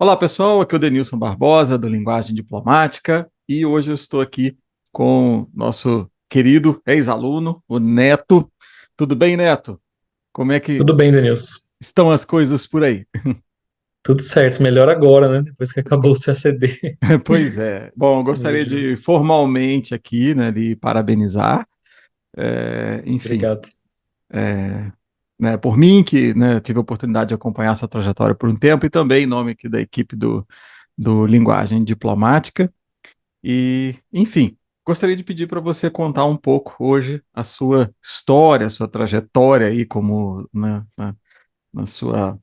Olá pessoal, aqui é o Denilson Barbosa do Linguagem Diplomática e hoje eu estou aqui com nosso querido ex-aluno, o Neto. Tudo bem, Neto? Como é que Tudo bem, Denilson. estão as coisas por aí? Tudo certo. Melhor agora, né? Depois que acabou o CACD. Pois é. Bom, eu gostaria Hoje. de formalmente aqui, né, lhe parabenizar. Enfim, Obrigado. né, por mim que, né, tive a oportunidade de acompanhar essa trajetória por um tempo e também em nome aqui da equipe do Linguagem Diplomática. E, enfim, gostaria de pedir para você contar um pouco hoje a sua história, a sua trajetória aí como na sua,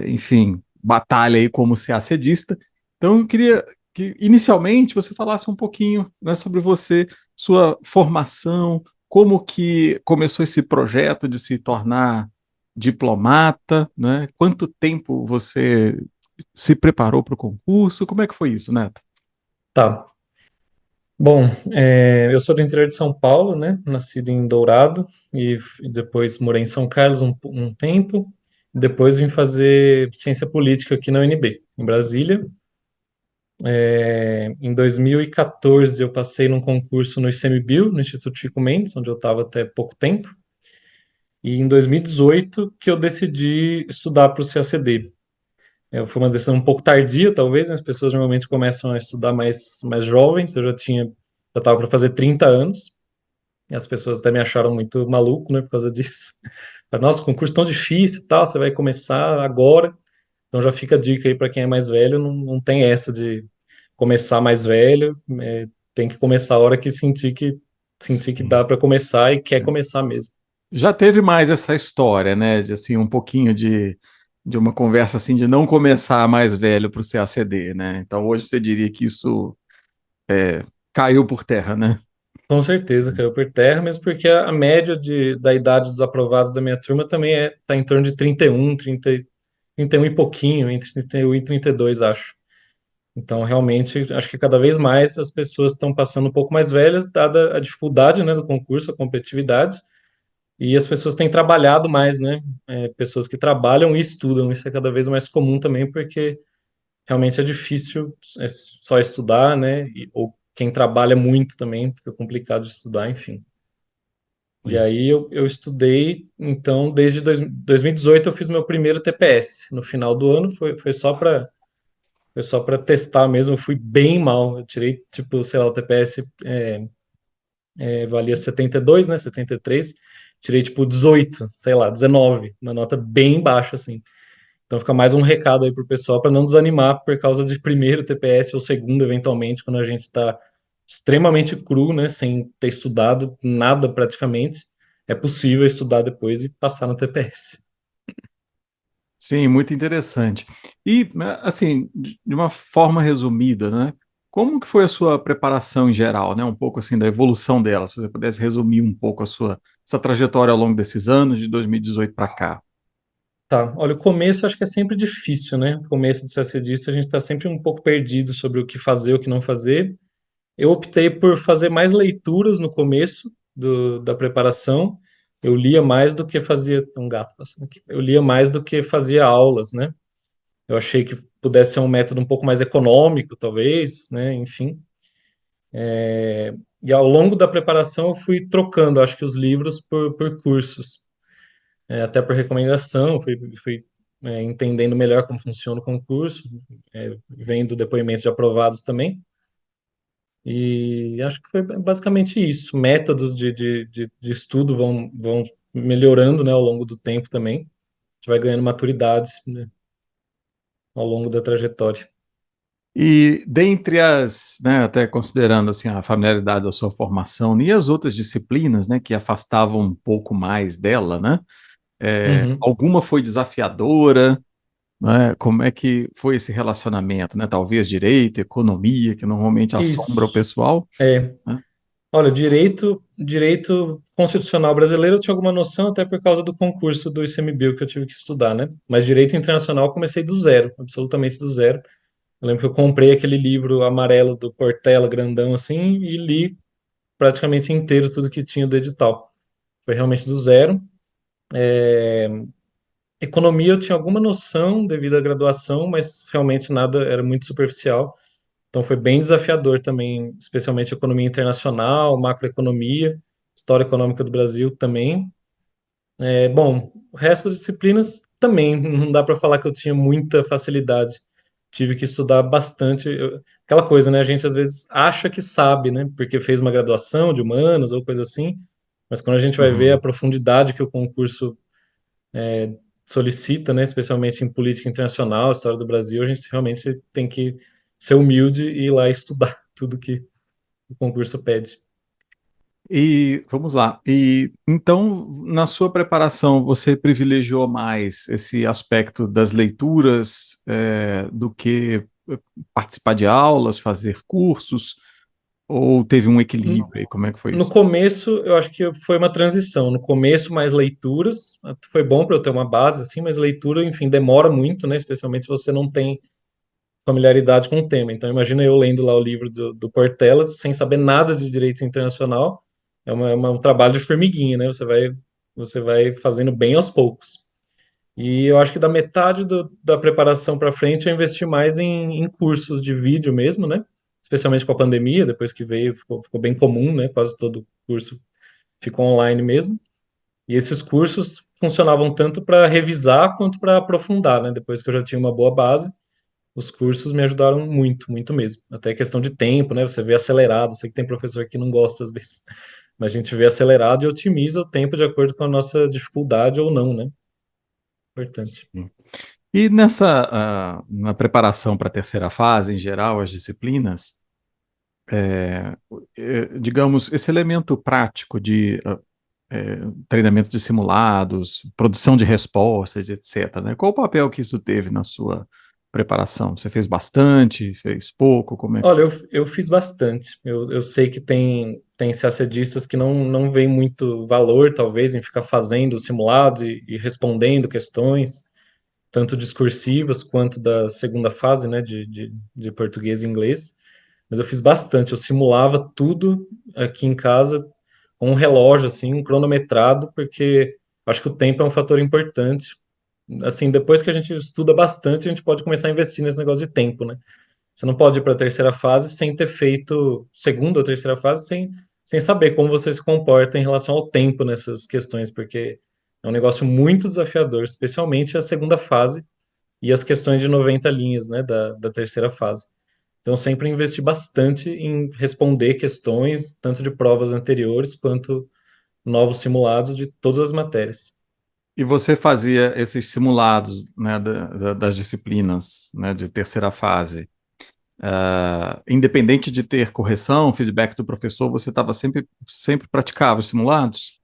enfim, batalha aí como CACDista. Então, eu queria que inicialmente você falasse um pouquinho, né, sobre você, sua formação, como que começou esse projeto de se tornar diplomata, né? Quanto tempo você se preparou para o concurso? Como é que foi isso, Neto? Tá. Bom, eu sou do interior de São Paulo, né? Nascido em Dourado e depois morei em São Carlos um tempo. Depois vim fazer ciência política aqui na UNB, em Brasília. Em 2014 eu passei num concurso no ICMBio, no Instituto Chico Mendes, onde eu estava até pouco tempo. E em 2018 que eu decidi estudar para o CACD. Foi uma decisão um pouco tardia, talvez, né? As pessoas normalmente começam a estudar mais jovens. Já estava para fazer 30 anos, e as pessoas até me acharam muito maluco, né, por causa disso. Falaram, nossa, concurso tão difícil e tal, você vai começar agora. Então já fica a dica aí para quem é mais velho, não tem essa de começar mais velho, tem que começar a hora que sentir que Sim. dá para começar e quer começar mesmo. Já teve mais essa história, né? De assim, um pouquinho de uma conversa assim de não começar mais velho para o CACD, né? Então hoje você diria que isso caiu por terra, né? Com certeza, caiu por terra, mesmo porque a média da idade dos aprovados da minha turma também tá em torno de 31, 31 e pouquinho, entre 31 e 32, acho. Então, realmente, acho que cada vez mais as pessoas estão passando um pouco mais velhas, dada a dificuldade, né, do concurso, a competitividade, e as pessoas têm trabalhado mais, né? Pessoas que trabalham e estudam, isso é cada vez mais comum também, porque realmente é difícil só estudar, né? Ou quem trabalha muito também, fica complicado de estudar, enfim. E Isso. aí eu estudei, então, desde 2018 eu fiz meu primeiro TPS. No final do ano foi só para testar mesmo, eu fui bem mal. Eu tirei, tipo, sei lá, o TPS valia 72, né? 73. Tirei, tipo, 18, sei lá, 19, uma nota bem baixa, assim. Então fica mais um recado aí pro pessoal para não desanimar por causa de primeiro TPS ou segundo, eventualmente, quando a gente está extremamente cru, né, sem ter estudado nada praticamente. É possível estudar depois e passar no TPS. Sim, muito interessante. E, né, assim, de uma forma resumida, né? Como que foi a sua preparação em geral, né? Um pouco assim da evolução dela, se você pudesse resumir um pouco a sua essa trajetória ao longo desses anos, de 2018 para cá. Tá, olha, o começo eu acho que é sempre difícil, né? O começo de ser acedista, a gente está sempre um pouco perdido sobre o que fazer, o que não fazer. Eu optei por fazer mais leituras no começo da preparação. Eu lia mais do que fazia. Um gato passando aqui. Eu lia mais do que fazia aulas, né? Eu achei que pudesse ser um método um pouco mais econômico, talvez, né? Enfim. E ao longo da preparação eu fui trocando, acho que os livros por cursos, até por recomendação, fui entendendo melhor como funciona o concurso, vendo depoimentos de aprovados também. E acho que foi basicamente isso. Métodos de estudo vão melhorando, né, ao longo do tempo também. A gente vai ganhando maturidade, né, ao longo da trajetória. E dentre as, né, até considerando assim a familiaridade da sua formação e as outras disciplinas, né, que afastavam um pouco mais dela, né, Uhum. alguma foi desafiadora, né? Como é que foi esse relacionamento, né? Talvez direito, economia, que normalmente assombra o Isso. pessoal, É. né? Olha, direito constitucional brasileiro eu tinha alguma noção até por causa do concurso do ICMBio que eu tive que estudar, né? Mas direito internacional eu comecei do zero, absolutamente do zero. Eu lembro que eu comprei aquele livro amarelo do Portela, grandão assim, e li praticamente inteiro tudo que tinha do edital. Foi realmente do zero. Economia eu tinha alguma noção devido à graduação, mas realmente nada, era muito superficial. Então foi bem desafiador também, especialmente economia internacional, macroeconomia, história econômica do Brasil também. Bom, o resto das disciplinas também, não dá para falar que eu tinha muita facilidade. Tive que estudar bastante. Aquela coisa, né? A gente às vezes acha que sabe, né? Porque fez uma graduação de humanas ou coisa assim, mas quando a gente vai ver a Uhum. profundidade que o concurso solicita, né? Especialmente em política internacional, história do Brasil, a gente realmente tem que ser humilde e ir lá estudar tudo que o concurso pede. E vamos lá. E então, na sua preparação, você privilegiou mais esse aspecto das leituras, do que participar de aulas, fazer cursos, ou teve um equilíbrio aí? Como é que foi No isso? começo, eu acho que foi uma transição. No começo, mais leituras. Foi bom para eu ter uma base, assim, mas leitura, enfim, demora muito, né? Especialmente se você não tem familiaridade com o tema. Então, imagina eu lendo lá o livro do Portela, sem saber nada de direito internacional. Um trabalho de formiguinha, né? Você vai fazendo bem aos poucos. E eu acho que da metade da preparação para frente eu investi mais em cursos de vídeo mesmo, né? Especialmente com a pandemia, depois que veio, ficou bem comum, né? Quase todo curso ficou online mesmo. E esses cursos funcionavam tanto para revisar quanto para aprofundar, né? Depois que eu já tinha uma boa base, os cursos me ajudaram muito, muito mesmo. Até questão de tempo, né? Você vê acelerado. Sei que tem professor que não gosta às vezes, mas a gente vê acelerado e otimiza o tempo de acordo com a nossa dificuldade ou não, né? Importante. Sim. E nessa, na preparação para a terceira fase, em geral, as disciplinas, digamos, esse elemento prático de treinamento de simulados, produção de respostas, etc., né? Qual o papel que isso teve na sua preparação? Você fez bastante, fez pouco? Como é que Olha, foi? eu fiz bastante. Eu sei que tem CACDistas que não veem muito valor, talvez, em ficar fazendo simulado e respondendo questões, tanto discursivas quanto da segunda fase, né, de português e inglês. Mas eu fiz bastante. Eu simulava tudo aqui em casa com um relógio, assim, um cronometrado, porque acho que o tempo é um fator importante. Assim, depois que a gente estuda bastante, a gente pode começar a investir nesse negócio de tempo, né? Você não pode ir para a terceira fase sem ter feito segunda ou terceira fase sem saber como você se comporta em relação ao tempo nessas questões, porque é um negócio muito desafiador, especialmente a segunda fase e as questões de 90 linhas, né, da terceira fase. Então, eu sempre investi bastante em responder questões, tanto de provas anteriores quanto novos simulados de todas as matérias. E você fazia esses simulados, né, das disciplinas, né, de terceira fase, independente de ter correção, feedback do professor, você estava sempre praticava os simulados?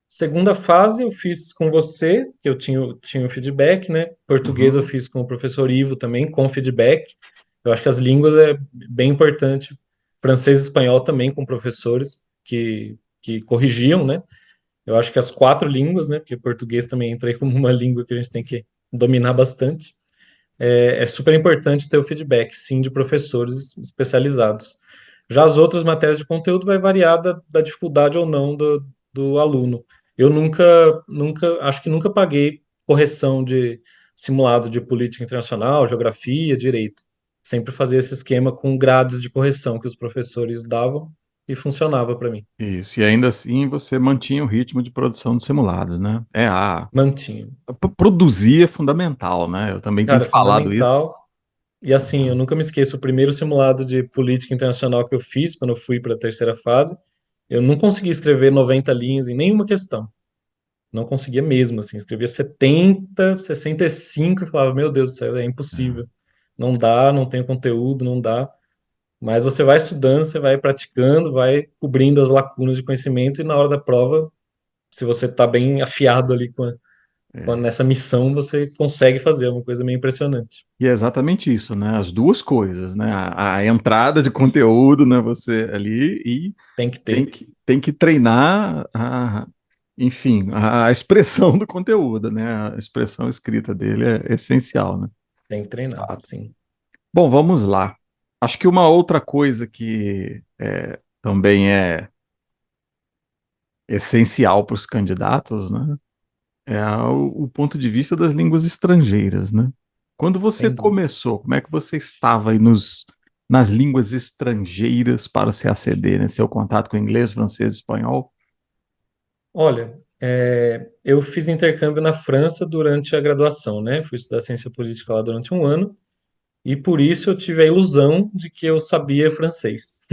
Segunda fase eu fiz com você, que eu tinha o feedback, né? Português eu Uhum. fiz com o professor Ivo também, com feedback. Eu acho que as línguas é bem importante. Francês e espanhol também com professores que corrigiam, né? Eu acho que as quatro línguas, né? Porque português também entra aí como uma língua que a gente tem que dominar bastante. É super importante ter o feedback, sim, de professores especializados. Já as outras matérias de conteúdo vai variar da dificuldade ou não do aluno. Eu acho que nunca paguei correção de simulado de política internacional, geografia, direito. Sempre fazia esse esquema com grades de correção que os professores davam e funcionava para mim. Isso, e ainda assim você mantinha o ritmo de produção dos simulados, né? Mantinha. Produzir é fundamental, né? Eu também tenho Cara, falado isso. fundamental. E assim, eu nunca me esqueço, o primeiro simulado de política internacional que eu fiz, quando eu fui para a terceira fase, eu não conseguia escrever 90 linhas em nenhuma questão. Não conseguia mesmo, assim. Escrevia 70, 65 e falava, meu Deus do céu, é impossível. Não dá, não tenho conteúdo, não dá. Mas você vai estudando, você vai praticando, vai cobrindo as lacunas de conhecimento e na hora da prova, se você está bem afiado ali É. nessa missão, você consegue fazer. É uma coisa meio impressionante. E é exatamente isso, né? As duas coisas, né? A entrada de conteúdo, né? Você ali e Tem que ter, tem que treinar enfim, a expressão do conteúdo, né? A expressão escrita dele é essencial, né? tem que treinar, Fato. sim. Bom, vamos lá. Acho que uma outra coisa que também é essencial para os candidatos, né? É o ponto de vista das línguas estrangeiras, né? Quando você sem dúvida. começou, como é que você estava aí nas línguas estrangeiras para o CACD, né? Seu contato com inglês, francês, espanhol? Olha, eu fiz intercâmbio na França durante a graduação, né? Fui estudar ciência política lá durante um ano e por isso eu tive a ilusão de que eu sabia francês.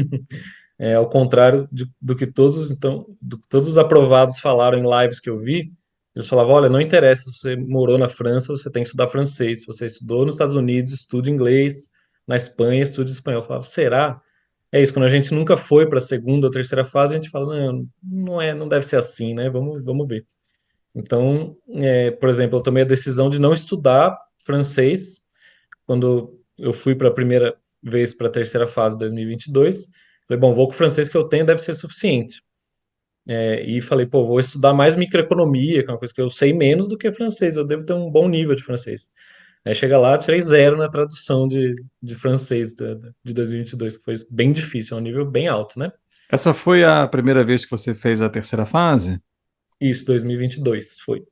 Ao contrário do que do que todos os aprovados falaram em lives que eu vi, eles falavam, olha, não interessa se você morou na França, você tem que estudar francês. Se você estudou nos Estados Unidos, estude inglês. Na Espanha, estude espanhol. Eu falava, será? É isso, quando a gente nunca foi para a segunda ou terceira fase, a gente fala, não, não é, não deve ser assim, né? Vamos ver. Então, por exemplo, eu tomei a decisão de não estudar francês quando eu fui para a primeira vez para a terceira fase, 2022. Falei, bom, vou com o francês que eu tenho, deve ser suficiente. E falei, pô, vou estudar mais microeconomia, que é uma coisa que eu sei menos do que francês, eu devo ter um bom nível de francês. Aí chega lá, tirei zero na tradução de francês de 2022, que foi bem difícil, é um nível bem alto, né? Essa foi a primeira vez que você fez a terceira fase? Isso, 2022 foi.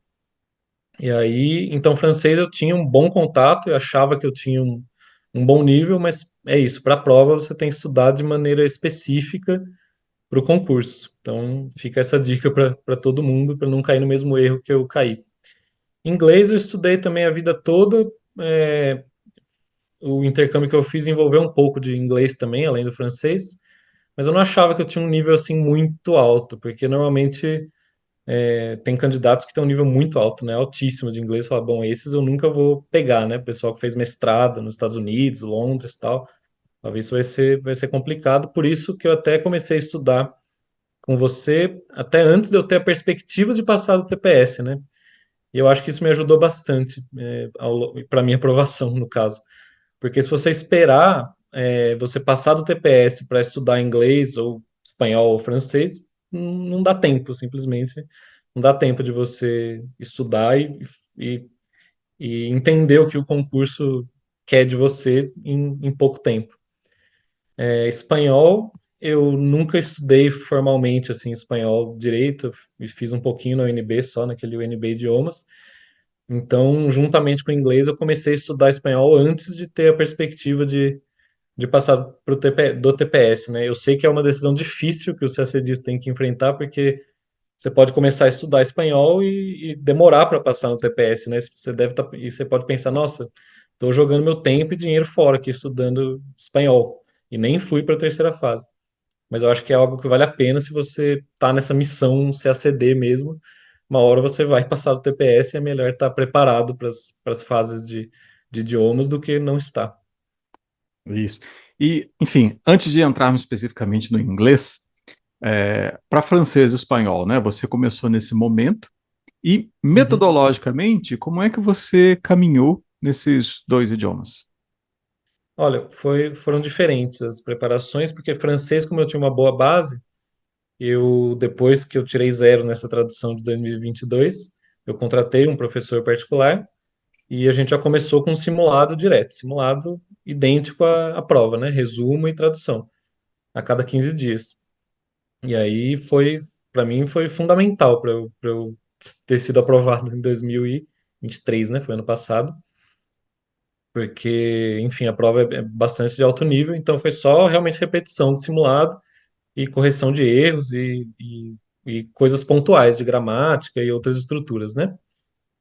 E aí, então, francês eu tinha um bom contato, eu achava que eu tinha um bom nível, mas é isso, para a prova você tem que estudar de maneira específica para o concurso. Então, fica essa dica para todo mundo, para não cair no mesmo erro que eu caí. Inglês eu estudei também a vida toda, é, o intercâmbio que eu fiz envolveu um pouco de inglês também, além do francês, mas eu não achava que eu tinha um nível assim muito alto, porque normalmente tem candidatos que têm um nível muito alto, né? Altíssimo de inglês. Fala, bom, esses eu nunca vou pegar, né? Pessoal que fez mestrado nos Estados Unidos, Londres e tal. Talvez isso vai ser complicado. Por isso que eu até comecei a estudar com você, até antes de eu ter a perspectiva de passar do TPS, né? E eu acho que isso me ajudou bastante para minha aprovação, no caso. Porque se você esperar você passar do TPS para estudar inglês ou espanhol ou francês, não dá tempo, simplesmente. Não dá tempo de você estudar e, e entender o que o concurso quer de você em pouco tempo. Espanhol, eu nunca estudei formalmente assim espanhol direito, fiz um pouquinho na UNB só, naquele UNB Idiomas. Então, juntamente com o inglês, eu comecei a estudar espanhol antes de ter a perspectiva de passar do TPS, né? Eu sei que é uma decisão difícil que os CACDs têm que enfrentar, porque você pode começar a estudar espanhol e demorar para passar no TPS, né? E você pode pensar, nossa, estou jogando meu tempo e dinheiro fora aqui estudando espanhol e nem fui para a terceira fase. Mas eu acho que é algo que vale a pena se você tá nessa missão CACD mesmo. Uma hora você vai passar do TPS e é melhor estar preparado para as fases de idiomas do que não estar. Isso. E, enfim, antes de entrarmos especificamente no inglês, para francês e espanhol, né? Você começou nesse momento e, Uhum. metodologicamente, como é que você caminhou nesses dois idiomas? Olha, foram diferentes as preparações, porque francês, como eu tinha uma boa base, depois que eu tirei zero nessa tradução de 2022, eu contratei um professor particular e a gente já começou com um simulado direto, simulado idêntico à prova, né? Resumo e tradução, a cada 15 dias. E aí para mim, foi fundamental para eu ter sido aprovado em 2023, né? Foi ano passado, porque, enfim, a prova é bastante de alto nível, então foi só realmente repetição de simulado e correção de erros e coisas pontuais de gramática e outras estruturas, né?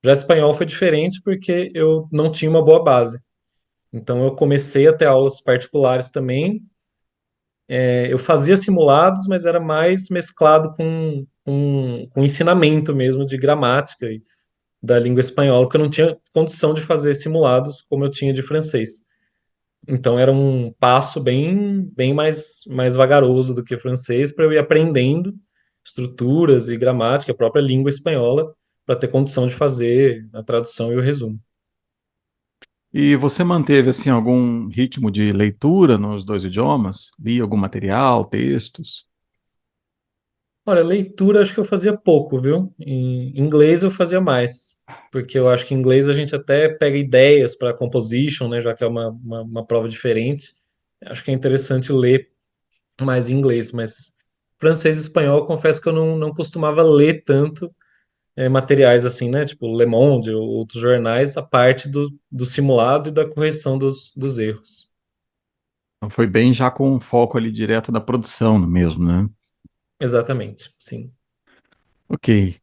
Já espanhol foi diferente porque eu não tinha uma boa base. Então eu comecei a ter aulas particulares também. Eu fazia simulados, mas era mais mesclado com ensinamento mesmo de gramática e da língua espanhola, porque eu não tinha condição de fazer simulados como eu tinha de francês. Então era um passo bem mais vagaroso do que francês para eu ir aprendendo estruturas e gramática, a própria língua espanhola, para ter condição de fazer a tradução e o resumo. E você manteve assim algum ritmo de leitura nos dois idiomas? Lia algum material, textos? Olha, leitura acho que eu fazia pouco, viu? Em inglês eu fazia mais, porque eu acho que em inglês a gente até pega ideias para composition, né, já que é uma prova diferente. Acho que é interessante ler mais em inglês, mas francês e espanhol, confesso que eu não costumava ler tanto, materiais assim, né? Tipo Le Monde ou outros jornais, a parte do simulado e da correção dos erros. Então foi bem já com foco ali direto da produção mesmo, né? Exatamente, sim. Ok,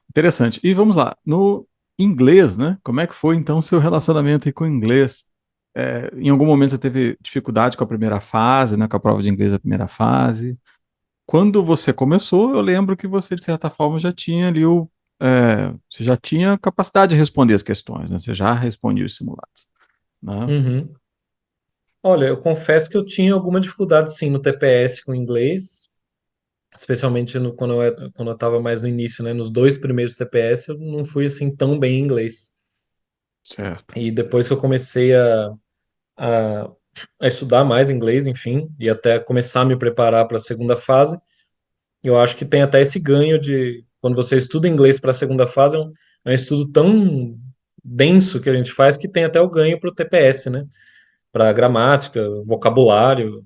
interessante. E vamos lá, no inglês, né? Como é que foi então o seu relacionamento aí com o inglês? Em algum momento você teve dificuldade com a primeira fase, né? Com a prova de inglês da primeira fase? Quando você começou, eu lembro que você, de certa forma, já tinha ali você já tinha capacidade de responder as questões, né? Você já respondia os simulados, né? Uhum. Olha, eu confesso que eu tinha alguma dificuldade sim no TPS com inglês, especialmente quando eu estava mais no início, né? Nos dois primeiros TPS eu não fui assim tão bem em inglês. Certo. E depois que eu comecei a, a estudar mais inglês, enfim, e até começar a me preparar para a segunda fase, eu acho que tem até esse ganho de quando você estuda inglês para a segunda fase, é um estudo tão denso que a gente faz que tem até o ganho para o TPS, né? Para gramática, vocabulário,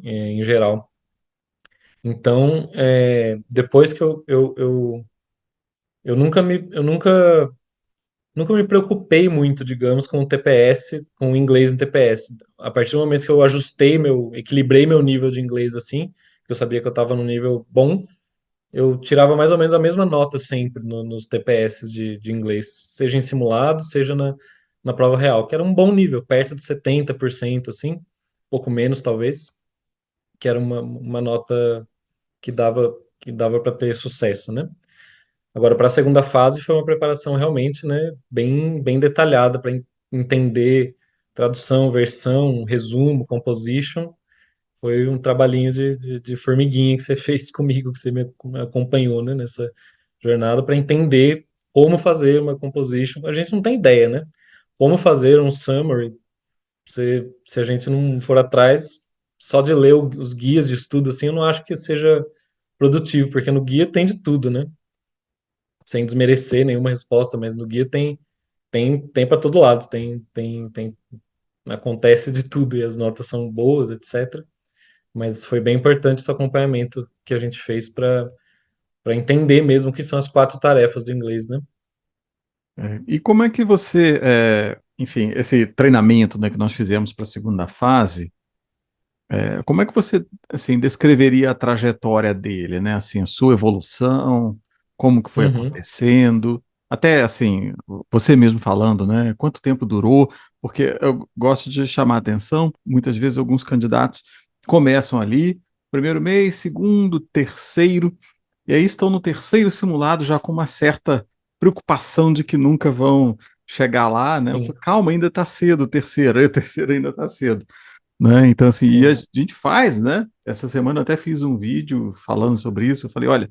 em geral. Então, depois que eu nunca me preocupei muito, digamos, com o TPS, com o inglês em TPS. A partir do momento que eu equilibrei meu nível de inglês assim, que eu sabia que eu estava no nível bom, eu tirava mais ou menos a mesma nota sempre nos TPS de inglês, seja em simulado, seja na prova real, que era um bom nível, perto de 70% assim, pouco menos talvez, que era uma nota que dava para ter sucesso, né? Agora, para a segunda fase foi uma preparação realmente, né, bem detalhada para entender tradução, versão, resumo, composition. Foi um trabalhinho de formiguinha que você fez comigo, que você me acompanhou, né, nessa jornada para entender como fazer uma composition. A gente não tem ideia, né? Como fazer um summary, se a gente não for atrás, só de ler os guias de estudo assim, eu não acho que seja produtivo, porque no guia tem de tudo, né? Sem desmerecer nenhuma resposta, mas no guia tem para todo lado, acontece de tudo e as notas são boas, etc. Mas foi bem importante esse acompanhamento que a gente fez para entender mesmo o que são as quatro tarefas do inglês, né? E como é que você, enfim, esse treinamento, né, que nós fizemos para a segunda fase, como é que você, assim, descreveria a trajetória dele, né? Assim, a sua evolução, como que foi Uhum, acontecendo, até, assim, você mesmo falando, né? Quanto tempo durou? Porque eu gosto de chamar a atenção, muitas vezes alguns candidatos começam ali, primeiro mês, segundo, terceiro, e aí estão no terceiro simulado já com uma certa preocupação de que nunca vão chegar lá, né? Eu sim, falo, calma, ainda está cedo, o terceiro, aí o terceiro ainda está cedo, né? Então, assim, e a sim, gente faz, né? Essa semana eu até fiz um vídeo falando sobre isso. Eu falei, olha,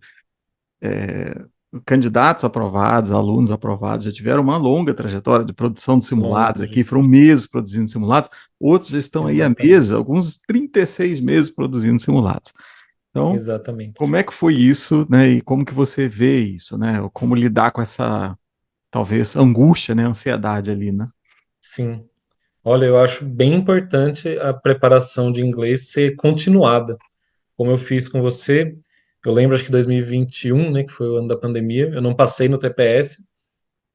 candidatos aprovados, alunos aprovados, já tiveram uma longa trajetória de produção de longa simulados aqui, foram trajetória. meses produzindo simulados, outros já estão aí há meses, Exatamente, alguns 36 meses produzindo simulados. Então, exatamente. como é que foi isso, né? E como que você vê isso, né? Ou como lidar com essa, talvez, angústia, né? Ansiedade ali, né? Sim. Olha, eu acho bem importante a preparação de inglês ser continuada, como eu fiz com você. Eu lembro, acho que 2021, né, que foi o ano da pandemia, eu não passei no TPS,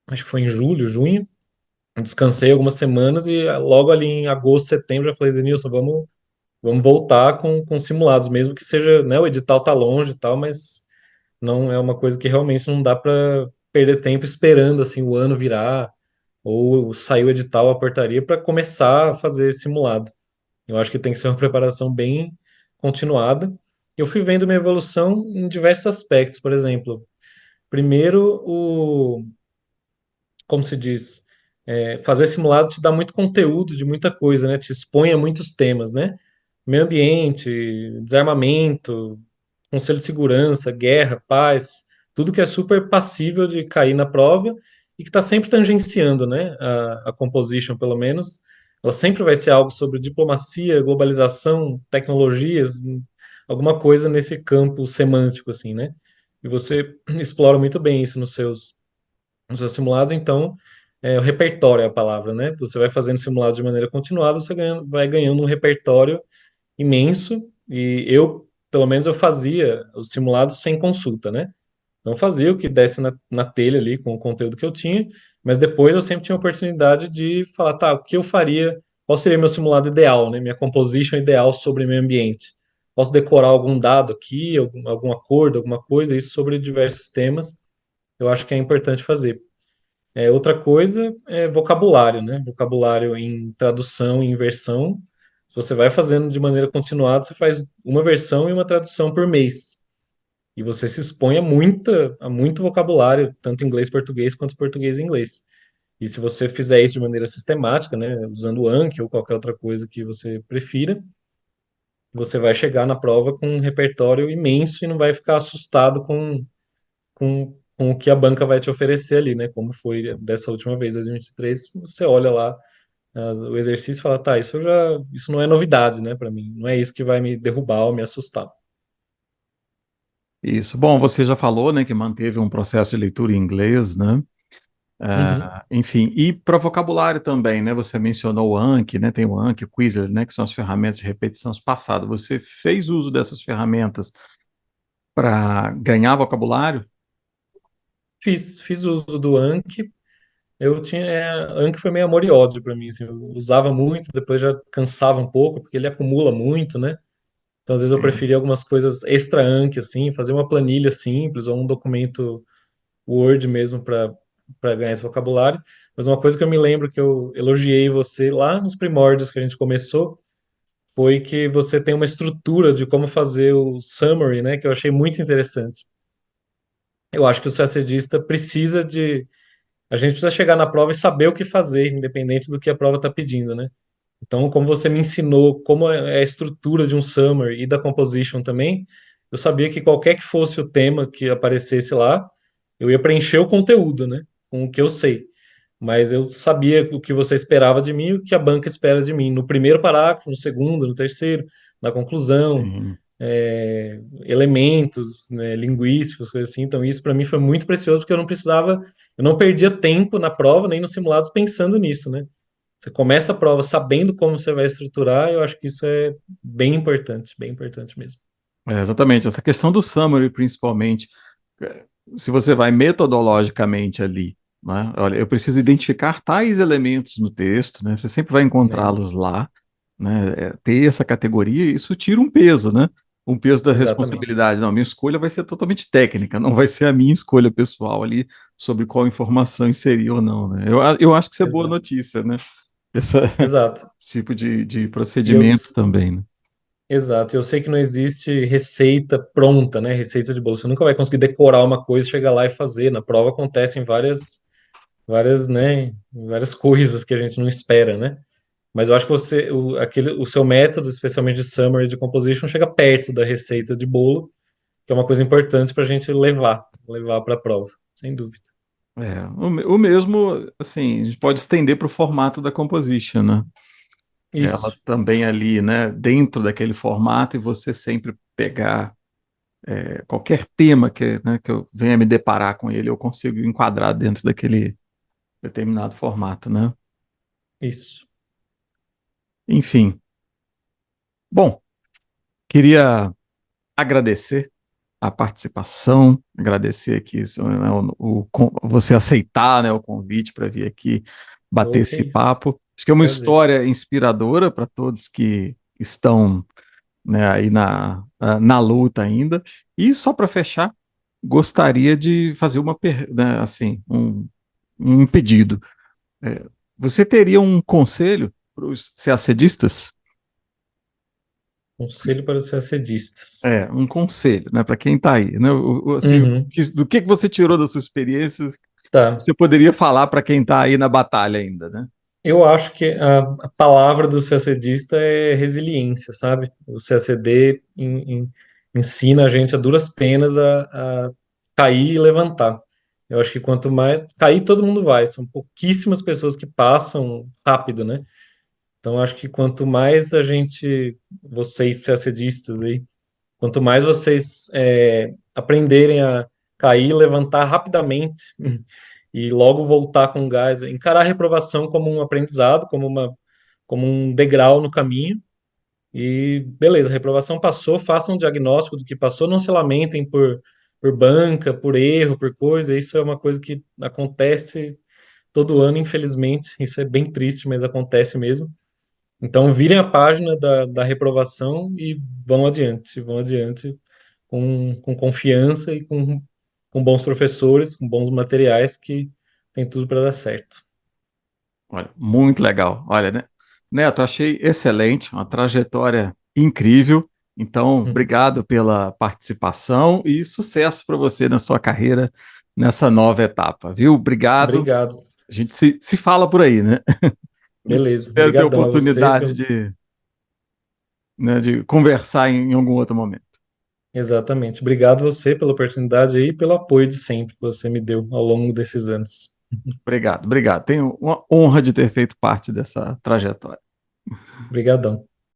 acho que foi em julho, junho. Descansei algumas semanas e logo ali em agosto, setembro, já falei, Denilson, vamos voltar com simulados, mesmo que seja, né, o edital tá longe e tal, mas não é uma coisa que realmente não dá para perder tempo esperando assim o ano virar ou sair o edital, a portaria para começar a fazer simulado. Eu acho que tem que ser uma preparação bem continuada. Eu fui vendo minha evolução em diversos aspectos, por exemplo, primeiro como se diz, fazer simulado te dá muito conteúdo de muita coisa, né? Te expõe a muitos temas, né? Meio ambiente, desarmamento, conselho de segurança, guerra, paz, tudo que é super passível de cair na prova e que está sempre tangenciando, né? A composition, pelo menos. Ela sempre vai ser algo sobre diplomacia, globalização, tecnologias, alguma coisa nesse campo semântico, assim, né? E você explora muito bem isso nos seus simulados, então, o repertório é a palavra, né? Você vai fazendo simulados de maneira continuada, vai ganhando um repertório imenso, e eu, pelo menos, eu fazia os simulados sem consulta, né? Então, eu fazia o que desse na telha ali com o conteúdo que eu tinha, mas depois eu sempre tinha a oportunidade de falar, tá, o que eu faria, qual seria meu simulado ideal, né? Minha composition ideal sobre meio ambiente. Posso decorar algum dado aqui, algum acordo, alguma coisa, isso sobre diversos temas, eu acho que é importante fazer. Outra coisa é vocabulário, né? Vocabulário em tradução e inversão. Se você vai fazendo de maneira continuada, você faz uma versão e uma tradução por mês. E você se expõe a muito vocabulário, tanto inglês português quanto português e inglês. E se você fizer isso de maneira sistemática, né, usando o Anki ou qualquer outra coisa que você prefira, você vai chegar na prova com um repertório imenso e não vai ficar assustado com o que a banca vai te oferecer ali, né? Como foi dessa última vez, 2023, você olha lá o exercício e fala, tá, isso não é novidade, né, para mim. Não é isso que vai me derrubar ou me assustar. Isso. Bom, você já falou, né, que manteve um processo de leitura em inglês, né? Uhum. Enfim, e para vocabulário também, né? Você mencionou o Anki, né? Tem o Anki, o Quizlet, né? Que são as ferramentas de repetição espaçada. Você fez uso dessas ferramentas para ganhar vocabulário? Fiz uso do Anki. Anki foi meio amor e ódio para mim, assim, eu usava muito, depois já cansava um pouco, porque ele acumula muito, né? Então, às vezes eu Sim. preferia algumas coisas extra Anki, assim, fazer uma planilha simples ou um documento Word mesmo para ganhar esse vocabulário. Mas uma coisa que eu me lembro que eu elogiei você lá nos primórdios que a gente começou foi que você tem uma estrutura de como fazer o summary, né? Que eu achei muito interessante. Eu acho que o CACDista precisa de. A gente precisa chegar na prova e saber o que fazer, independente do que a prova está pedindo, né? Então, como você me ensinou como é a estrutura de um summary e da composition também, eu sabia que qualquer que fosse o tema que aparecesse lá, eu ia preencher o conteúdo, né? Com o que eu sei. Mas eu sabia o que você esperava de mim e o que a banca espera de mim. No primeiro parágrafo, no segundo, no terceiro, na conclusão, Sim. elementos, né, linguísticos, coisas assim. Então, isso para mim foi muito precioso, porque eu não perdia tempo na prova, nem nos simulados pensando nisso, né? Você começa a prova sabendo como você vai estruturar, eu acho que isso é bem importante mesmo. Exatamente. Essa questão do summary, principalmente. Se você vai metodologicamente ali, né? Olha, eu preciso identificar tais elementos no texto, né? Você sempre vai Né? encontrá-los lá, né? Ter essa categoria, isso tira um peso, né? Um peso da Exatamente. responsabilidade. Não, minha escolha vai ser totalmente técnica, não vai ser a minha escolha pessoal ali sobre qual informação inserir ou não, né? Eu acho que isso é boa Exato. notícia, né? Essa, Exato. esse tipo de E eu, procedimento também, né? exato. Eu sei que não existe receita pronta, né? Receita de bolo. Você nunca vai conseguir decorar uma coisa, chegar lá e fazer. Na prova acontecem várias coisas que a gente não espera, né? Mas eu acho que o seu método, especialmente de summary de composition, chega perto da receita de bolo, que é uma coisa importante para a gente levar para a prova, sem dúvida. O mesmo, assim, a gente pode estender para o formato da composition, né? Ela Isso, também ali, né, dentro daquele formato e você sempre pegar qualquer tema que eu venha me deparar com ele, eu consigo enquadrar dentro daquele determinado formato, né? isso. Enfim, bom, queria agradecer a participação, agradecer aqui né, você aceitar, né, o convite para vir aqui bater Ok, esse isso. papo. Acho que é uma Prazer. história inspiradora para todos que estão, né, aí na luta ainda. E só para fechar, gostaria de fazer né, assim, um pedido. É, você teria um conselho para os CACDistas? Conselho para os CACDistas. Um conselho, né, para quem está aí, né? Assim, Uhum. do que você tirou das suas experiências, Tá. você poderia falar para quem está aí na batalha ainda, né? Eu acho que a palavra do CACDista é resiliência, sabe? O CACD ensina a gente a duras penas a cair e levantar. Eu acho que quanto mais cair, todo mundo vai. São pouquíssimas pessoas que passam rápido, né? Então, acho que quanto mais vocês CACDistas aí, quanto mais vocês aprenderem a cair e levantar rapidamente e logo voltar com gás, encarar a reprovação como um aprendizado, como um degrau no caminho. E beleza, a reprovação passou, façam um diagnóstico do que passou, não se lamentem por banca, por erro, por coisa. Isso é uma coisa que acontece todo ano, infelizmente. Isso é bem triste, mas acontece mesmo. Então, virem a página da reprovação e vão adiante com confiança e com bons professores, com bons materiais que tem tudo para dar certo. Olha, muito legal. Olha, né? Neto, achei excelente, uma trajetória incrível. Então, obrigado pela participação e sucesso para você na sua carreira nessa nova etapa, viu? Obrigado. Obrigado. A gente se fala por aí, né? Beleza. Espero ter Obrigadão a você oportunidade pelo. de conversar em algum outro momento. Exatamente. Obrigado a você pela oportunidade aí e pelo apoio de sempre que você me deu ao longo desses anos. Obrigado, obrigado. Tenho uma honra de ter feito parte dessa trajetória. Obrigadão.